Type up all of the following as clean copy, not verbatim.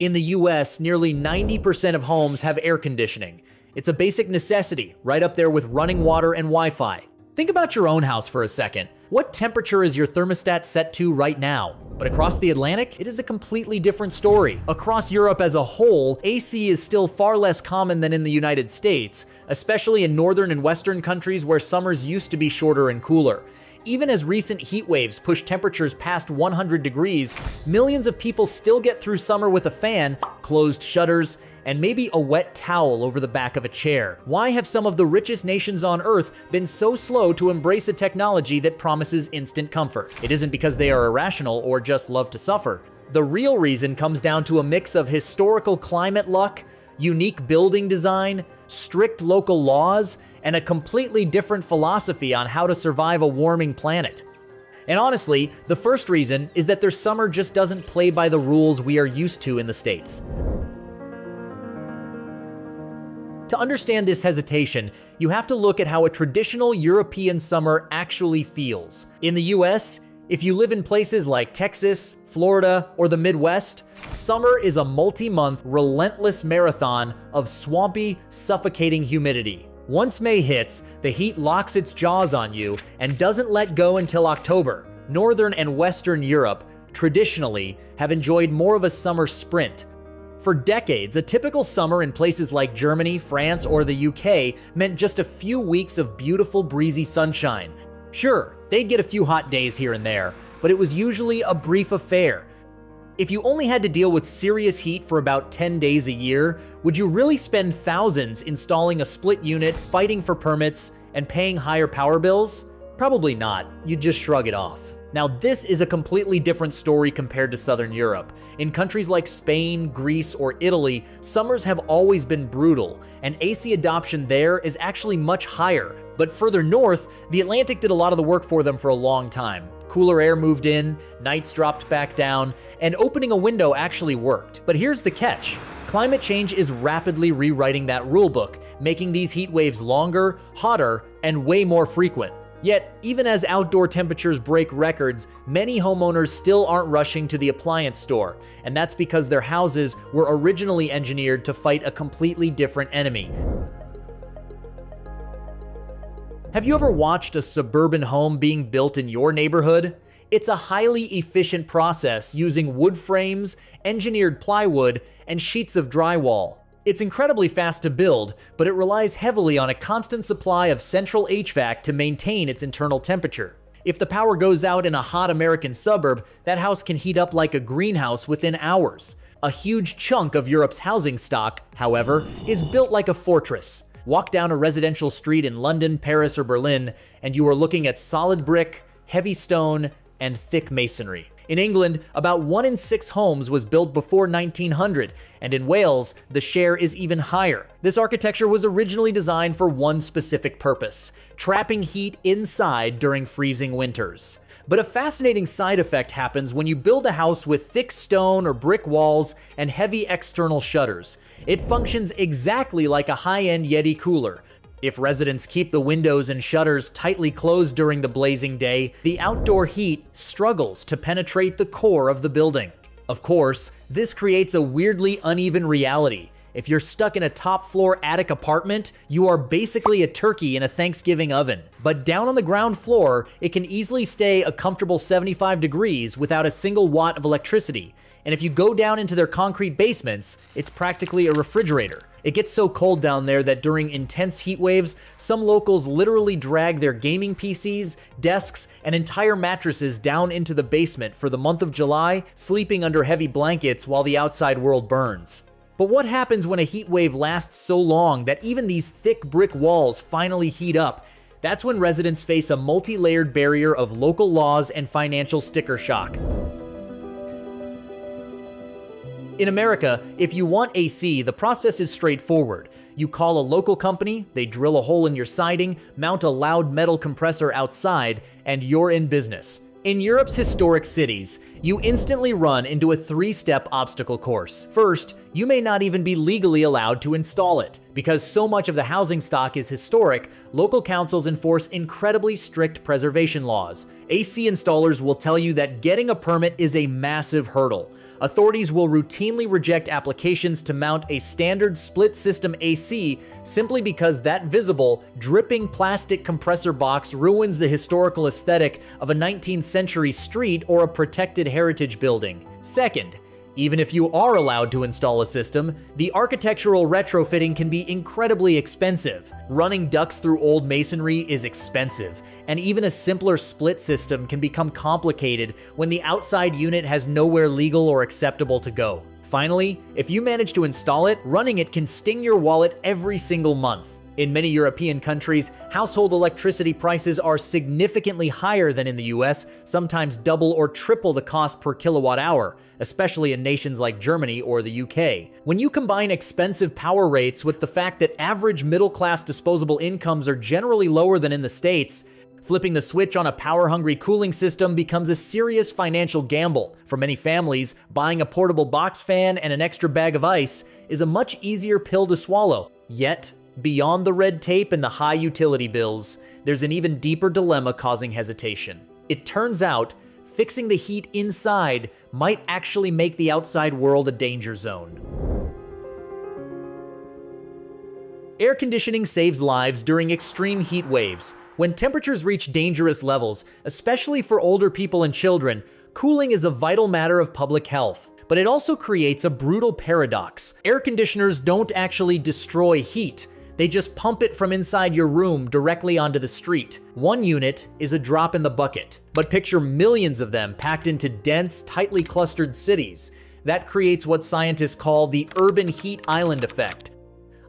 In the US, nearly 90% of homes have air conditioning. It's a basic necessity, right up there with running water and Wi-Fi. Think about your own house for a second. What temperature is your thermostat set to right now? But across the Atlantic, it is a completely different story. Across Europe as a whole, AC is still far less common than in the United States, especially in northern and western countries where summers used to be shorter and cooler. Even as recent heat waves push temperatures past 100 degrees, millions of people still get through summer with a fan, closed shutters, and maybe a wet towel over the back of a chair. Why have some of the richest nations on Earth been so slow to embrace a technology that promises instant comfort? It isn't because they are irrational or just love to suffer. The real reason comes down to a mix of historical climate luck, unique building design, strict local laws, and a completely different philosophy on how to survive a warming planet. And honestly, the first reason is that their summer just doesn't play by the rules we are used to in the States. To understand this hesitation, you have to look at how a traditional European summer actually feels. In the US, if you live in places like Texas, Florida, or the Midwest, summer is a multi-month, relentless marathon of swampy, suffocating humidity. Once May hits, the heat locks its jaws on you and doesn't let go until October. Northern and Western Europe, traditionally, have enjoyed more of a summer sprint. For decades, a typical summer in places like Germany, France, or the UK meant just a few weeks of beautiful, breezy sunshine. Sure, they'd get a few hot days here and there, but it was usually a brief affair. If you only had to deal with serious heat for about 10 days a year, would you really spend thousands installing a split unit, fighting for permits, and paying higher power bills? Probably not. You'd just shrug it off. Now, this is a completely different story compared to Southern Europe. In countries like Spain, Greece, or Italy, summers have always been brutal, and AC adoption there is actually much higher. But further north, the Atlantic did a lot of the work for them for a long time. Cooler air moved in, nights dropped back down, and opening a window actually worked. But here's the catch. Climate change is rapidly rewriting that rulebook, making these heat waves longer, hotter, and way more frequent. Yet, even as outdoor temperatures break records, many homeowners still aren't rushing to the appliance store, and that's because their houses were originally engineered to fight a completely different enemy. Have you ever watched a suburban home being built in your neighborhood? It's a highly efficient process using wood frames, engineered plywood, and sheets of drywall. It's incredibly fast to build, but it relies heavily on a constant supply of central HVAC to maintain its internal temperature. If the power goes out in a hot American suburb, that house can heat up like a greenhouse within hours. A huge chunk of Europe's housing stock, however, is built like a fortress. Walk down a residential street in London, Paris, or Berlin, and you are looking at solid brick, heavy stone, and thick masonry. In England, about 1 in 6 homes was built before 1900, and in Wales, the share is even higher. This architecture was originally designed for one specific purpose: trapping heat inside during freezing winters. But a fascinating side effect happens when you build a house with thick stone or brick walls and heavy external shutters. It functions exactly like a high-end Yeti cooler. If residents keep the windows and shutters tightly closed during the blazing day, the outdoor heat struggles to penetrate the core of the building. Of course, this creates a weirdly uneven reality. If you're stuck in a top-floor attic apartment, you are basically a turkey in a Thanksgiving oven. But down on the ground floor, it can easily stay a comfortable 75 degrees without a single watt of electricity. And if you go down into their concrete basements, it's practically a refrigerator. It gets so cold down there that during intense heat waves, some locals literally drag their gaming PCs, desks, and entire mattresses down into the basement for the month of July, sleeping under heavy blankets while the outside world burns. But what happens when a heat wave lasts so long that even these thick brick walls finally heat up? That's when residents face a multi-layered barrier of local laws and financial sticker shock. In America, if you want AC, the process is straightforward. You call a local company, they drill a hole in your siding, mount a loud metal compressor outside, and you're in business. In Europe's historic cities, you instantly run into a 3-step obstacle course. First, you may not even be legally allowed to install it. Because so much of the housing stock is historic, local councils enforce incredibly strict preservation laws. AC installers will tell you that getting a permit is a massive hurdle. Authorities will routinely reject applications to mount a standard split-system AC simply because that visible, dripping plastic compressor box ruins the historical aesthetic of a 19th century street or a protected heritage building. Second, even if you are allowed to install a system, the architectural retrofitting can be incredibly expensive. Running ducts through old masonry is expensive, and even a simpler split system can become complicated when the outside unit has nowhere legal or acceptable to go. Finally, if you manage to install it, running it can sting your wallet every single month. In many European countries, household electricity prices are significantly higher than in the US, sometimes double or triple the cost per kilowatt hour, especially in nations like Germany or the UK. When you combine expensive power rates with the fact that average middle-class disposable incomes are generally lower than in the States, flipping the switch on a power-hungry cooling system becomes a serious financial gamble. For many families, buying a portable box fan and an extra bag of ice is a much easier pill to swallow. Yet, beyond the red tape and the high utility bills, there's an even deeper dilemma causing hesitation. It turns out, fixing the heat inside might actually make the outside world a danger zone. Air conditioning saves lives during extreme heat waves. When temperatures reach dangerous levels, especially for older people and children, cooling is a vital matter of public health. But it also creates a brutal paradox. Air conditioners don't actually destroy heat. They just pump it from inside your room directly onto the street. One unit is a drop in the bucket, but picture millions of them packed into dense, tightly clustered cities. That creates what scientists call the urban heat island effect.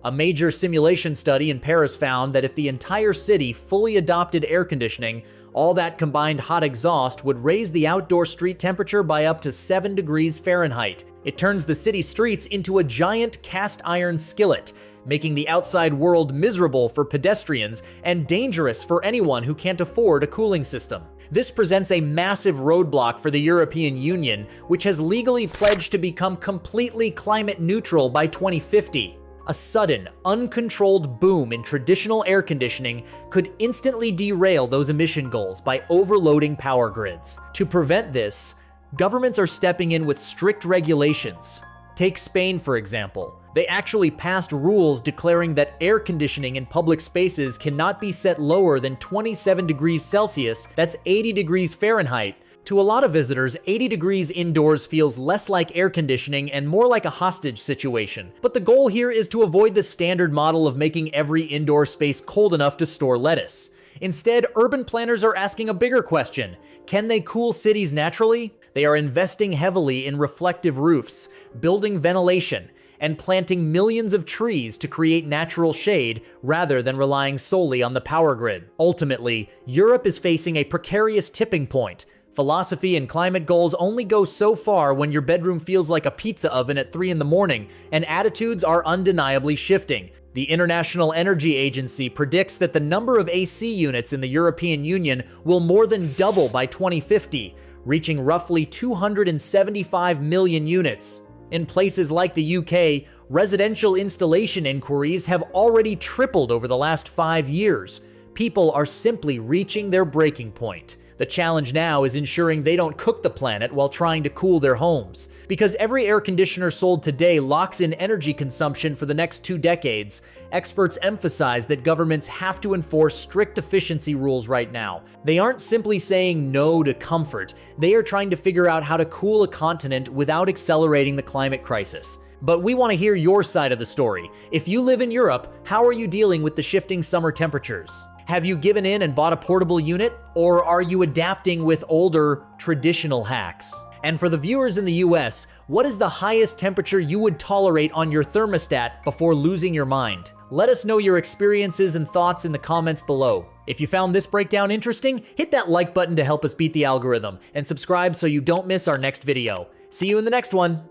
A major simulation study in Paris found that if the entire city fully adopted air conditioning, all that combined hot exhaust would raise the outdoor street temperature by up to 7 degrees Fahrenheit. It turns the city streets into a giant cast iron skillet, making the outside world miserable for pedestrians and dangerous for anyone who can't afford a cooling system. This presents a massive roadblock for the European Union, which has legally pledged to become completely climate neutral by 2050. A sudden, uncontrolled boom in traditional air conditioning could instantly derail those emission goals by overloading power grids. To prevent this, governments are stepping in with strict regulations. Take Spain, for example. They actually passed rules declaring that air conditioning in public spaces cannot be set lower than 27 degrees Celsius, that's 80 degrees Fahrenheit. To a lot of visitors, 80 degrees indoors feels less like air conditioning and more like a hostage situation. But the goal here is to avoid the standard model of making every indoor space cold enough to store lettuce. Instead, urban planners are asking a bigger question. Can they cool cities naturally? They are investing heavily in reflective roofs, building ventilation, and planting millions of trees to create natural shade rather than relying solely on the power grid. Ultimately, Europe is facing a precarious tipping point. Philosophy and climate goals only go so far when your bedroom feels like a pizza oven at 3 in the morning, and attitudes are undeniably shifting. The International Energy Agency predicts that the number of AC units in the European Union will more than double by 2050, reaching roughly 275 million units. In places like the UK, residential installation inquiries have already tripled over the last 5 years. People are simply reaching their breaking point. The challenge now is ensuring they don't cook the planet while trying to cool their homes. Because every air conditioner sold today locks in energy consumption for the next 2 decades, experts emphasize that governments have to enforce strict efficiency rules right now. They aren't simply saying no to comfort, they are trying to figure out how to cool a continent without accelerating the climate crisis. But we want to hear your side of the story. If you live in Europe, how are you dealing with the shifting summer temperatures? Have you given in and bought a portable unit, or are you adapting with older, traditional hacks? And for the viewers in the US, what is the highest temperature you would tolerate on your thermostat before losing your mind? Let us know your experiences and thoughts in the comments below. If you found this breakdown interesting, hit that like button to help us beat the algorithm, and subscribe so you don't miss our next video. See you in the next one!